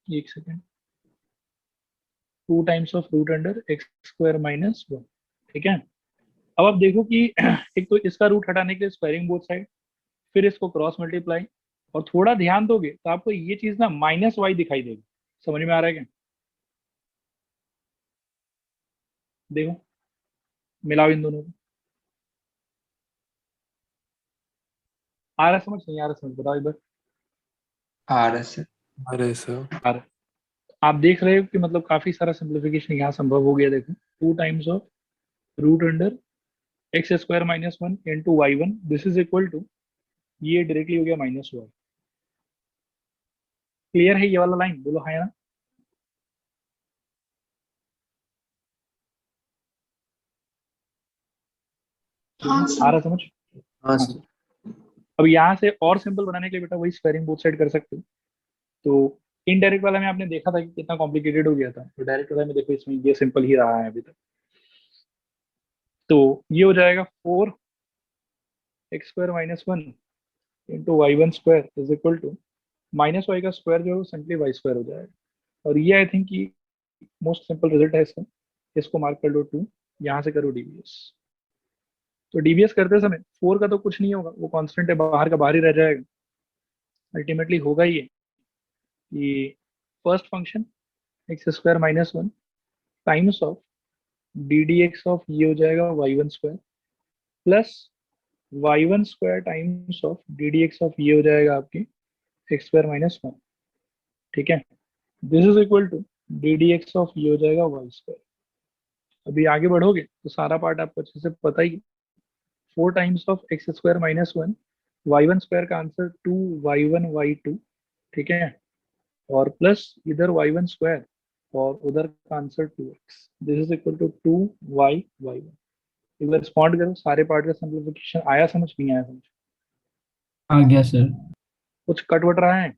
एक second, 2 times of root under x square minus one. ठीक है, अब आप देखो कि एक तो इसका रूट हटाने के लिए स्क्वायरिंग बोथ साइड, फिर इसको क्रॉस मल्टीप्लाई, और थोड़ा ध्यान दोगे तो आपको ये चीज ना माइनस वाई दिखाई देगी। समझ में आ रहा है क्या? देखो, मिलाओ इन दोनों को। आ रहा है समझ, नहीं आ रहा समझ, बताओ एक बार। आ रहा है सर। आ रहे सर। आ रहा है। आप देख रहे हो कि मतलब काफी सारा सिंप्लीफिकेशन यहाँ संभव हो गया। देखो 2 times of root under x square minus one into y one, this is equal to, ये डायरेक्टली हो गया माइनस वाई। क्लियर है ये वाला लाइन? बोलो हाँ या ना। हाँ आ सर। रहा समझ? हाँ हाँ सर। सर। अब यहाँ से और सिंपल बनाने के लिए बेटा वही स्क्वायरिंग बोथ साइड कर सकते हो। तो इनडायरेक्ट वाला में आपने देखा था कि कितना कॉम्प्लिकेटेड हो गया था, तो डायरेक्ट वाला में देखो इसमें ये सिंपल ही रहा है अभी तक। तो ये हो जाएगा 4 x square minus one into y one square is equal to, minus y का स्क्वायर जो है सिंपली वाई स्क्वायर हो जाएगा। और ये आई थिंक कि मोस्ट सिंपल रिजल्ट है इसका। इसको मार्क कर लो 2, यहाँ से करो डीबीएस। तो डीबीएस करते समय 4 का तो कुछ नहीं होगा, वो कांस्टेंट है, बाहर का बाहर ही रह जाएगा। अल्टीमेटली होगा ये कि first function x square minus one times of d D x of ये हो जाएगा y one square plus y one square times of d D x of ये हो जाएगा आपकी एक्स स्क्वायर माइनस वन। ठीक है, this is equal to d D x of ये हो जाएगा वाई स्क्वायर। अभी आगे बढ़ोगे तो सारा पार्ट आपको अच्छे से पता ही। 4 times of x square minus one, y one square का आंसर 2y1y2। ठीक है, और प्लस इधर y1 स्क्वायर और उधर का answer 2x, this is equal to 2y1। एक बार रिस्पॉन्ड करो, सारे पार्ट का सिंप्लीफिकेशन आया समझ, नहीं आया समझ? आ गया सर। कुछ कट वट रहा है?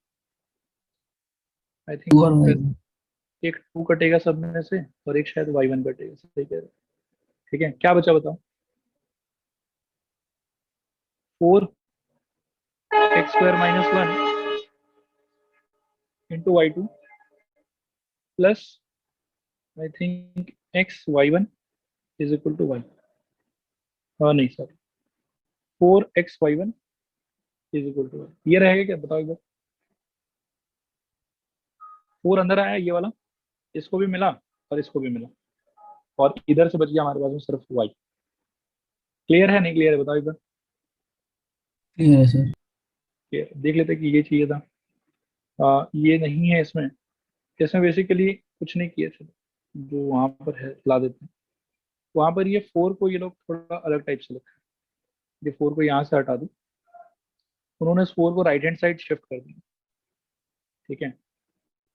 आई 2 और थिंक y1। एक 2 कटेगा सब में से और एक शायद y1 कटेगा, सही कह रहे हो। ठीक है, क्या बचा बताओ? 4 x square minus one into y two plus I think x y one is equal to y, हाँ नहीं sir, 4x y1 is equal to y. ये रहेगा क्या बताओ एक बार? 4 अंदर आया ये वाला, इसको भी मिला और इसको भी मिला, और इधर से बच गया हमारे पास में सिर्फ y। क्लियर है नहीं क्लियर है बताओ एक बार? क्लियर है सर। क्लियर, देख लेते कि ये चाहिए था। ये नहीं है इसमें। इसमें बेसिकली कुछ नहीं किया था, जो वहां पर है ला देते हैं। वहां पर ये 4 को ये लोग थोड़ा अलग टाइप से लिखा है। ये 4 को यहाँ से हटा दो, उन्होंने इस 4 को राइट हैंड साइड शिफ्ट कर दिया। ठीक है,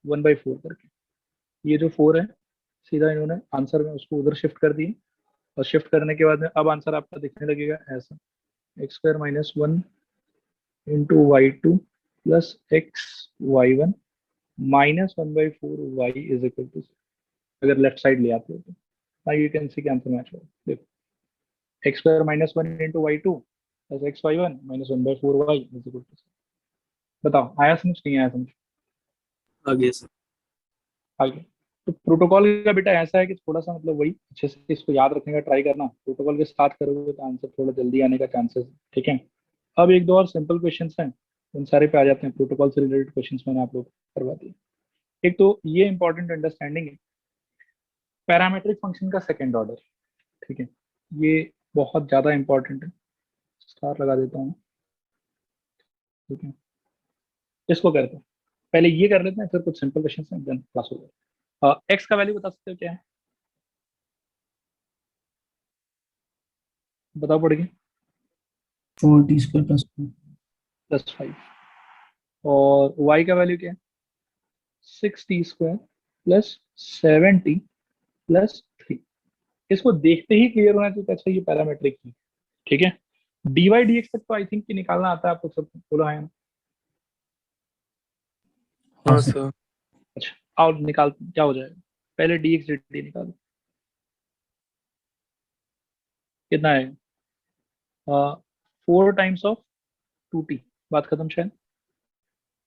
1/4 करके ये जो 4 है सीधा इन्होंने आंसर में उसको उधर शिफ्ट कर दिए, और शिफ्ट करने के बाद में अब आंसर आपका दिखने लगेगा ऐसा, x square minus one into y two plus x y one minus 1/4 y is equal to, अगर लेफ्ट साइड ले आते हो तो यू कैन सी के आंसर मैच होगा। देखो x square minus one into y two plus x y one minus 1/4 y is equal to. बताओ आया समझ, नहीं आया समझ? आ गया सर। आगे तो प्रोटोकॉल का बेटा ऐसा है कि थोड़ा सा मतलब वही अच्छे से इसको याद रखने का ट्राई करना, प्रोटोकॉल के साथ करोगे तो आंसर थोड़ा जल्दी आने का चांसेस है। ठीक है, अब एक दो और सिंपल क्वेश्चंस हैं, उन सारे पे आ जाते हैं। प्रोटोकॉल से रिलेटेड क्वेश्चंस मैंने आप लोग को करवा दिए। एक तो ये इंपॉर्टेंट अंडरस्टैंडिंग है पैरामेट्रिक फंक्शन का सेकंड ऑर्डर। ठीक है, ये बहुत ज्यादा इंपॉर्टेंट है, स्टार लगा देता हूँ। ठीक है, इसको करते हैं, पहले ये कर लेते हैं, फिर कुछ सिंपल क्वेश्चंस हैं, देन क्लास होगा। एक्स का वैल्यू बता सकते हो क्या है? बताओ पड़ गई। 4t square plus 2। प्लस 5। और y का वैल्यू क्या है? 6t² plus 7t plus 3। इसको देखते ही क्लियर होना चाहिए, अच्छा ये पैरामेट्रिक है। ठीक है, dy dx तक तो आई थिंक कि निकालना आता है आपको सबको, बोलो हाँ या ना? हाँ सर। अच्छा और निकाल, क्या हो जाएगा, पहले dx dt निकालो, कितना है? 4 टाइम्स ऑफ 2t, बात खत्म शायद।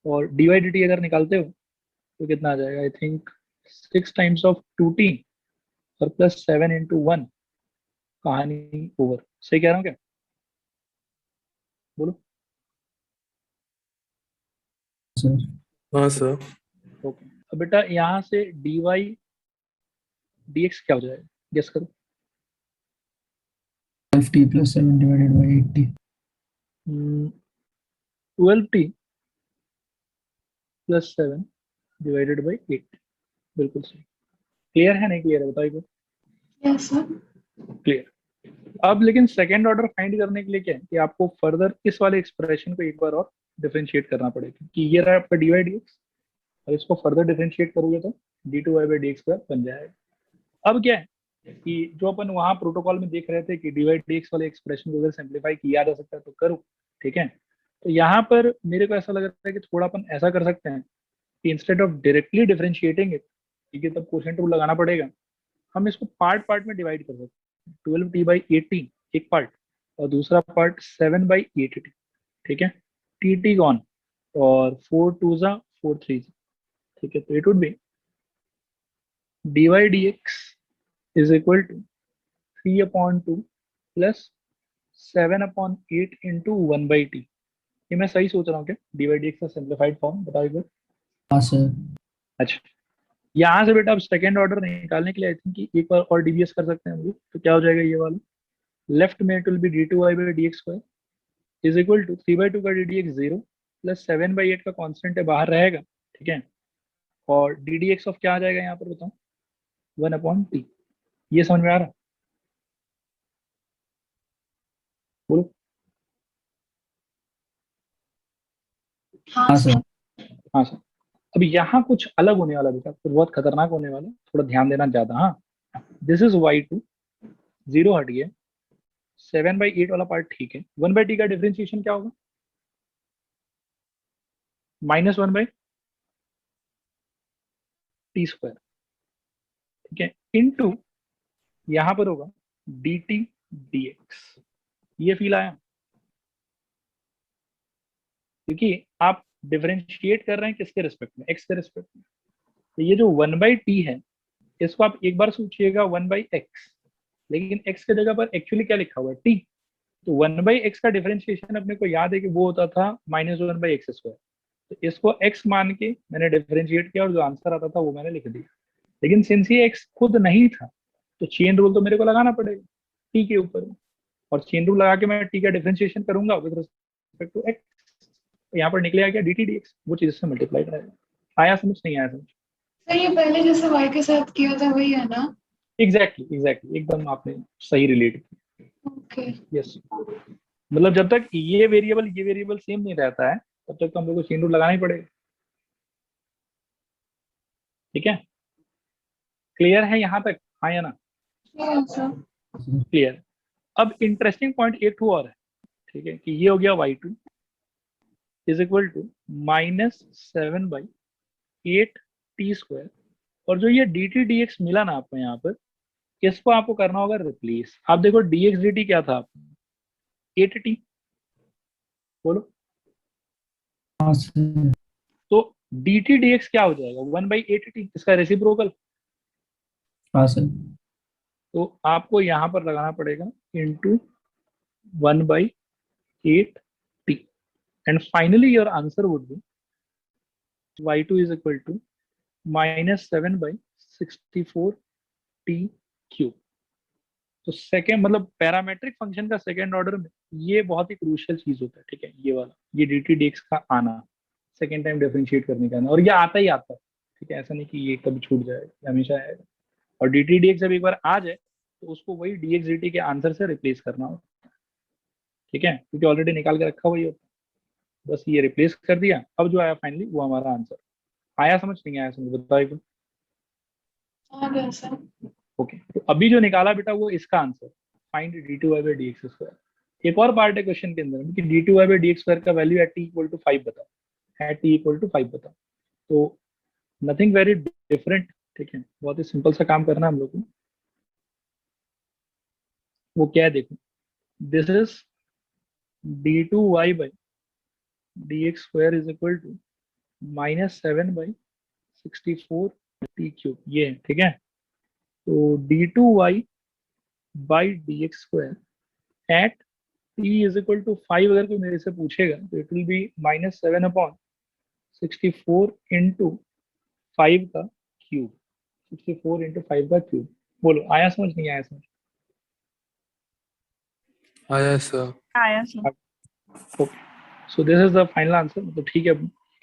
और dy dt अगर निकालते हो तो कितना आ जाएगा, I think 6 times of 2t और प्लस 7 इंटू 1, कहानी ओवर। सही कह रहा हूँ क्या, बोलो? सर हाँ सर। ओके, अब बेटा यहाँ से dy dx क्या हो जाएगा, गेस करो। 12t plus 7 divided by 80. 12t plus 7 divided by 8, बिल्कुल सही। क्लियर है, नहीं क्लियर है, बताइए। Yes sir. क्लियर। अब लेकिन सेकेंड ऑर्डर फाइंड करने के लिए क्या है कि आपको फर्दर इस वाले एक्सप्रेशन को एक बार और डिफरेंशिएट करना पड़ेगा कि ये रहा आपका dy dx, और इसको फर्दर डिफरेंशिएट करोगे तो d2y by dx स्क्वायर बन जाएगा। अब क्या है कि जो अपन वहां प्रोटोकॉल में देख रहे थे कि dy dx वाले एक्सप्रेशन को अगर सिंप्लीफाई किया जा सकता है तो करो, ठीक है। तो यहाँ पर मेरे को ऐसा लग रहा है कि थोड़ा अपन ऐसा कर सकते हैं कि instead of directly differentiating it, ठीक है, तब क्वोशिएंट रूल लगाना पड़ेगा, हम इसको पार्ट पार्ट में डिवाइड कर सकते हैं। 12t by 80 एक पार्ट, और दूसरा पार्ट 7 by 8t, ठीक है, टी गॉन, और 4 2 जा 4 3, ठीक है। तो it would be dy dx is equal to 3/2 plus 7/8 into 1/t। ये मैं सही सोच रहा हूँ क्या, dy dx का सिंप्लीफाइड फॉर्म बताओ एक बार। हाँ सर। अच्छा, यहाँ से बेटा अब सेकेंड ऑर्डर निकालने के लिए आई थिंक कि एक बार और डीवीएस कर सकते हैं हम लोग, तो क्या हो जाएगा ये वाला, लेफ्ट में it will be d2y by dx square is equal to 3/2 का ddx 0 प्लस 7/8 का कांस्टेंट है बाहर रहेगा, ठीक है, और ddx ऑफ क्या आ जाएगा यहाँ पर बताओ, 1/t। ये समझ में आ रहा है, बोलो? हाँ हाँ सर। सर। हाँ सर। अब यहाँ कुछ अलग होने वाला बेटा, कुछ बहुत खतरनाक होने वाला, थोड़ा ध्यान देना ज्यादा। हाँ, दिस इज y2, 0 हट गया, 7/8 वाला पार्ट ठीक है, 1/t का डिफरेंशिएशन क्या होगा, -1/t स्क्वायर, ठीक है, इनटू यहां पर होगा dt dx। ये फील आया, क्योंकि आप डिफरेंशिएट कर रहे हैं किसके रिस्पेक्ट में, x के रिस्पेक्ट में। तो ये जो 1/t है, इसको आप एक बार सोचिएगा 1/x, लेकिन x के जगह पर एक्चुअली क्या लिखा हुआ है, t। तो 1/x का डिफरेंशिएशन अपने को याद है कि वो होता था -1/x स्क्वायर। तो इसको x मान के मैंने डिफरेंशिएट किया और जो आंसर आता था वो मैंने लिख दिया। लेकिन सिंस ये x खुद नहीं था, तो चेन रूल तो मेरे को लगाना पड़ेगा t के ऊपर, और चेन रूल लगा के मैं t का डिफरेंशिएशन करूंगा विद रिस्पेक्ट टू x। यहाँ पर निकलेगा क्या, dt dx, वो चीज से मल्टीप्लाई कराएगा। आया समझ, नहीं आया समझ? सर ये पहले जैसे y के साथ किया था वही है ना? एग्जैक्टली एकदम आपने सही रिलेट किया। ओके। यस, मतलब जब तक ये वेरिएबल सेम नहीं रहता है तब तक तो हम लोग को चेन रूल लगाना ही पड़ेगा, ठीक है। क्लियर है यहाँ तक, हाँ या ना? Yes sir. क्लियर। अब इंटरेस्टिंग पॉइंट एक और है, ठीक है, कि ये हो गया y2 is equal to -7/8t square, और जो ये dt dx मिला ना आपको यहाँ पर, इसको आपको करना होगा रिप्लेस। आप देखो dx dt क्या था, 8t, बोलो? हाँ सर। तो dt dx क्या हो जाएगा, 1/8t, इसका रेसिप्रोकल। हाँ सर। तो आपको यहाँ पर लगाना पड़ेगा into 1/8t, and finally your answer would be y2 is equal to -7/64t cube. तो सेकेंड मतलब पैरामेट्रिक फंक्शन का सेकेंड ऑर्डर में ये बहुत ही क्रूशियल चीज होता है, ठीक है, ये वाला, ये dt dx का आना, सेकेंड टाइम डिफरेंशिएट करने का आना, और ये आता ही आता है, ठीक है, ऐसा नहीं कि ये कभी छूट जाएगा, ये हमेशा आएगा। और dt dx जब एक बार आ जाए तो उसको वही dx dt के आंसर से रिप्लेस करना होगा, ठीक है, क्योंकि ऑलरेडी निकाल के रखा हुआ ही होता है, बस ये रिप्लेस कर दिया। अब जो आया फाइनली वो हमारा आंसर। आया समझ, नहीं आया समझ, बताओ एक बार? आ गया सर। ओके, तो अभी जो निकाला बेटा वो इसका answer, find d2y by dx square, एक और पार्ट है क्वेश्चन के अंदर कि d2y by D x square का value at t equal to 5 बताओ, एट t इक्वल टू 5 बताओ। तो नथिंग वेरी डिफरेंट, ठीक है, बहुत ही सिंपल सा काम करना है हम लोग को। वो क्या है देखो, this is d2y by D x square is equal to -7/64 t³ ये है, ठीक है। तो d2y by D x square at t is equal to 5 अगर कोई मेरे से पूछेगा तो इट विल बी -7/64 इंटू 5 का क्यूब, 64 इंटू 5 का क्यूब। बोलो आया समझ, नहीं आया समझ? आया सर। आया sir. So this is the final answer. मतलब ठीक है,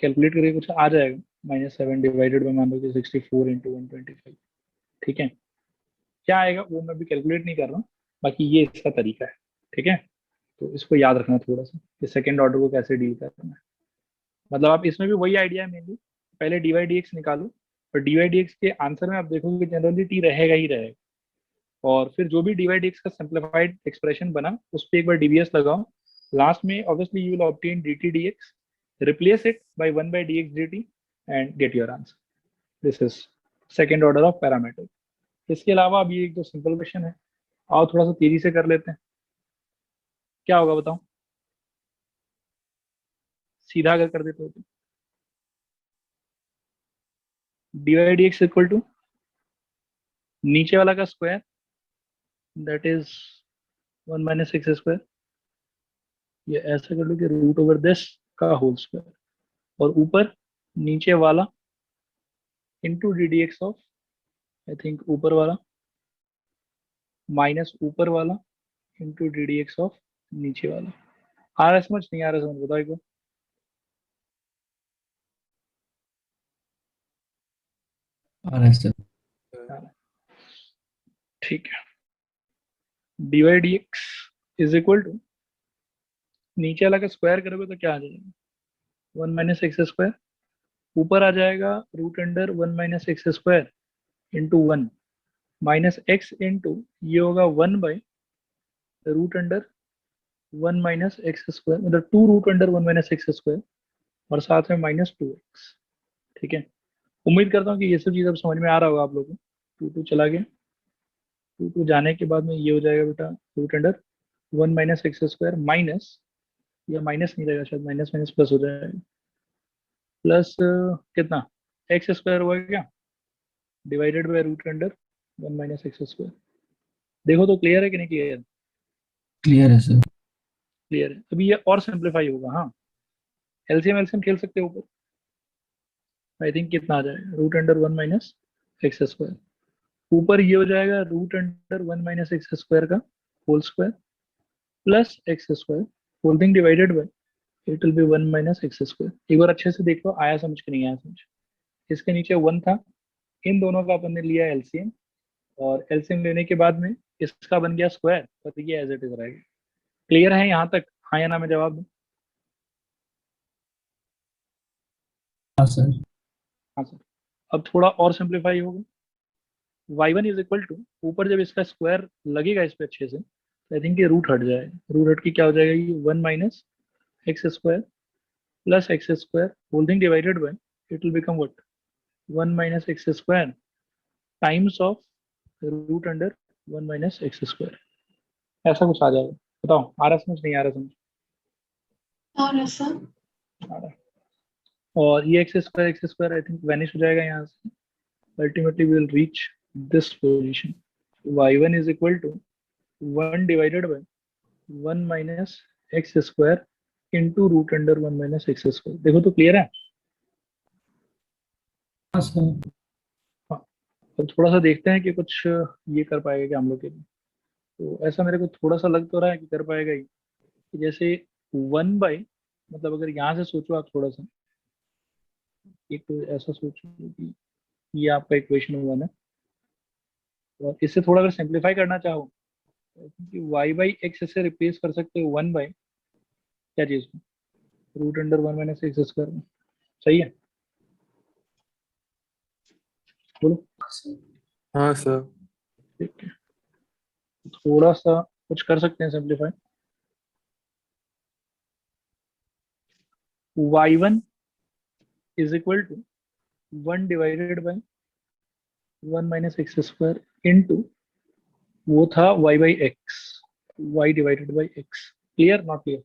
कैलकुलेट करके कुछ आ जाएगा, -7 डिवाइडेड बाई मान लो कि 64 इंटू 125, ठीक है। क्या आएगा वो मैं भी कैलकुलेट नहीं कर रहा हूँ, बाकी ये इसका तरीका है, ठीक है। तो इसको याद रखना थोड़ा सा कि सेकेंड ऑर्डर को कैसे डील करना है। मतलब आप इसमें भी वही आइडिया है मेनली, पहले डी वाई डी एक्स निकालो और डी वाई डी एक्स के आंसर में आप देखोगे कि जनरली टी रहेगा ही रहेगा, और फिर जो भी डी वाई डी एक्स का सिंप्लीफाइड एक्सप्रेशन बना उस पर एक बार डीवीएस लगाओ, लास्ट में obviously you will obtain D T D x, replace it by 1 by D x D T and get your answer. This is second order of parameter. इसके अलावा अब ये एक दो सिंपल क्वेश्चन है, आओ थोड़ा सा तेजी से कर लेते हैं। क्या होगा बताओ, सीधा अगर कर देते हो तो d Y D x equal to नीचे वाला का square that is 1 minus x square, ये ऐसा कर लो कि रूट ओवर दिस का होल स्क्वायर, और ऊपर नीचे वाला into d D x of, I think ऊपर वाला माइनस ऊपर वाला into d D x of नीचे वाला। आ रहा समझ, नहीं आ रहा समझ बताओ एक बार। आ रहा है सर। ठीक है, D Y D x is equal to नीचे वाला का स्क्वायर करोगे तो क्या आ जाएगा, 1 माइनस एक्स स्क्वायर, ऊपर आ जाएगा root under 1 minus x square into 1 minus x into ये होगा 1 by root under 1 minus x square, मतलब 2 root under 1 minus x square और साथ में -2x, ठीक है। उम्मीद करता हूँ कि ये सब चीज़ अब समझ में आ रहा होगा आप लोगों को। 2 चला गया, 2 जाने के बाद में ये हो जाएगा बेटा root under 1 minus x square minus, या माइनस नहीं रहेगा शायद, माइनस माइनस प्लस हो जाएगा, प्लस कितना एक्स स्क्वायर हुआ क्या divided by root under 1 minus x square. देखो तो क्लियर है कि नहीं क्लियर? क्लियर है सर। क्लियर है। अभी ये और सिंप्लीफाई होगा, हाँ एलसीएम एलसीएम खेल सकते हो ऊपर, आई थिंक कितना आ जाएगा root under 1 minus x square, ऊपर ये हो जाएगा root under 1 minus x square का whole square plus x square, whole thing divided by it will be 1 minus x square. एक बार अच्छे से देख लो आया समझ के नहीं आया समझ। इसके नीचे 1 था, इन दोनों का अपन ने लिया एलसीएम, और एलसीएम लेने के बाद में इसका बन गया स्क्वायर, तो ये एज इट इज रहेगा। क्लियर है यहाँ तक, हाँ या ना में जवाब दूं? हाँ सर। हाँ सर। अब थोड़ा और सिंप्लीफाई होगा, y1 इज इक्वल टू, ऊपर जब इसका स्क्वायर लगेगा इस पे अच्छे से तो आई थिंक ये रूट हट जाएगा, रूट हट के क्या हो जाएगा ये 1 minus x square plus x square whole thing divided by it will become what 1 minus x square times of root under 1 minus x square, ऐसा कुछ आ जाएगा। बताओ आ रहा समझ, नहीं आ रहा समझ? और सर आ रहा। और ये x square I think vanish हो जाएगा यहाँ से, ultimately we will reach this position, y1 is equal to 1 divided by 1 minus x square into root under 1 minus x square. देखो तो क्लियर है? हाँ सर। हाँ। अब थोड़ा सा देखते हैं कि कुछ ये कर पाएगा क्या हम लोग के लिए। तो ऐसा मेरे को थोड़ा सा लग तो रहा है कि कर पाएगा ही, कि जैसे 1 बाई, मतलब अगर यहाँ से सोचो आप थोड़ा सा, एक तो ऐसा सोचो कि ये आपका इक्वेशन 1 है, और इससे थोड़ा अगर सिंप्लीफाई करना चाहो कि y बाई एक्स से रिप्लेस कर सकते हो 1 बाई क्या चीज को, root under 1 minus x square में। सही है, बोलो। हाँ सर। ठीक है, थोड़ा सा कुछ कर सकते हैं simplify. y1 is equal to 1 divided by 1 minus x square into वो था y by x, y divided by x. Clear not clear?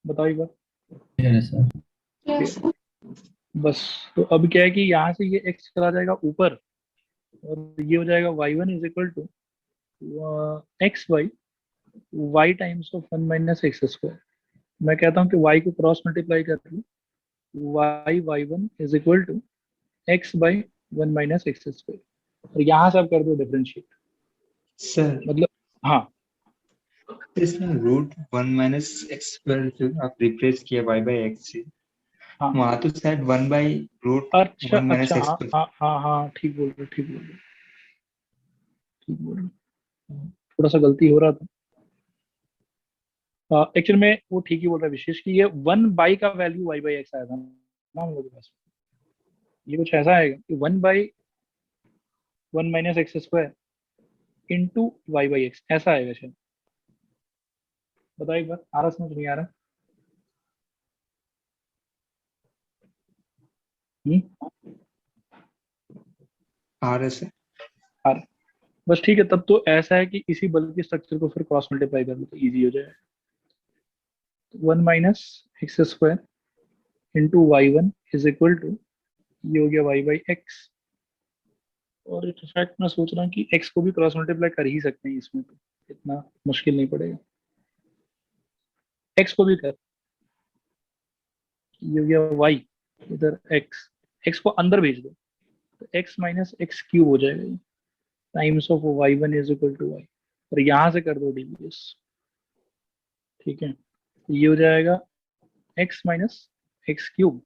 बताओ एक बार। क्लियर है सर। यस बस तो अब क्या है कि यहाँ से ये x चला जाएगा ऊपर और ये हो जाएगा y1 is equal to x by y times of 1 minus x square. मैं कहता हूँ कि y को क्रॉस मल्टीप्लाई कर लूँ, y1 is equal to x by 1 minus x square और यहाँ से आप कर दो डिफरेंशिएट। सर मतलब हाँ इसमें रूट 1 माइनस एक्स स्क्वायर जो आप रिप्लेस किया y बाई एक्स से, हाँ वहां तो शायद 1 बाई रूट अच्छा 1 माइनस अच्छा एक्स हाँ हाँ हाँ हाँ ठीक बोल रहे ठीक बोल रहे ठीक बोल रहे। थोड़ा सा गलती हो रहा था एक्चुअल में, वो ठीक ही बोल रहा है विशेष कि ये 1 बाई का वैल्यू y बाई एक्स आया था ना हम लोगों के पास। ये कुछ ऐसा आएगा कि 1 by 1 minus x square into y by x, ऐसा आएगा शायद। बताओ एक बार, आ रहा समझ नहीं आ रहा? आ रहा है सर। आ रहा। बस ठीक है, तब तो ऐसा है कि इसी बल के स्ट्रक्चर को फिर क्रॉस मल्टीप्लाई कर लो तो इजी हो जाएगा। 1 minus x square into y1 is equal to, ये हो गया y बाई एक्स। और इनफैक्ट मैं सोच रहा हूँ कि x को भी क्रॉस मल्टीप्लाई कर ही सकते हैं इसमें, तो इतना मुश्किल नहीं पड़ेगा। x को भी कर, ये हो गया y, इधर x को अंदर भेज दो तो x माइनस एक्स क्यूब हो जाएगा ये, times of y1 is equal to y, और यहाँ से कर दो dbs। ठीक है, ये हो जाएगा x minus x cube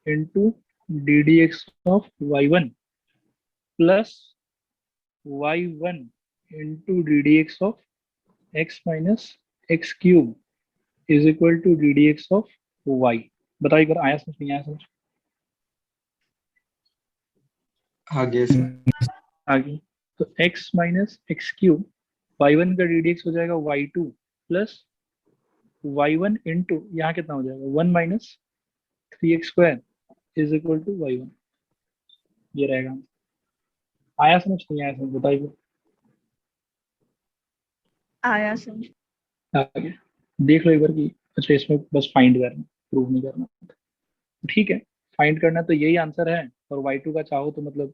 into d D x of y1 plus y1 into d D x of x minus x cube is equal to d D x of y। बताओ एक बार, आया समझ नहीं आया समझ? आ गया सर। आगे तो x minus x cube, y1 का डी डी एक्स हो जाएगा y2 प्लस y1 इंटू यहाँ कितना हो जाएगा 1 minus 3x square is equal to y1। ये रहेगा। आया समझ नहीं आया समझ? बताइए। आया समझ। आगे देख लो एक बार कि अच्छा इसमें बस फाइंड करना, प्रूव नहीं करना। ठीक है, फाइंड करना तो यही आंसर है, और y2 का चाहो तो मतलब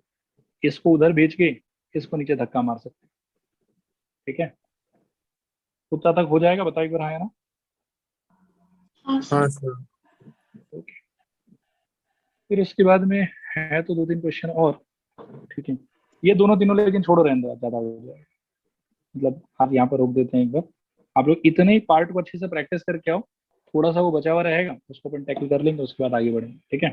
इसको उधर भेज के इसको नीचे धक्का मार सकते हैं। ठीक है, उतना तक हो जाएगा? बताओ एक बार, हाँ या ना? हाँ हाँ सर। सर। ओके, फिर उसके बाद में है तो 2-3 क्वेश्चन और। ठीक है, ये दोनों तीनों लेकिन छोड़ो, रहने दो, ज्यादा हो जाएगा। मतलब आप यहाँ पर रोक देते हैं एक बार। आप लोग इतने ही पार्ट को अच्छे से प्रैक्टिस करके आओ, थोड़ा सा वो बचा हुआ रहेगा उसको अपन टैकल कर लेंगे, उसके बाद आगे बढ़ेंगे। ठीक है।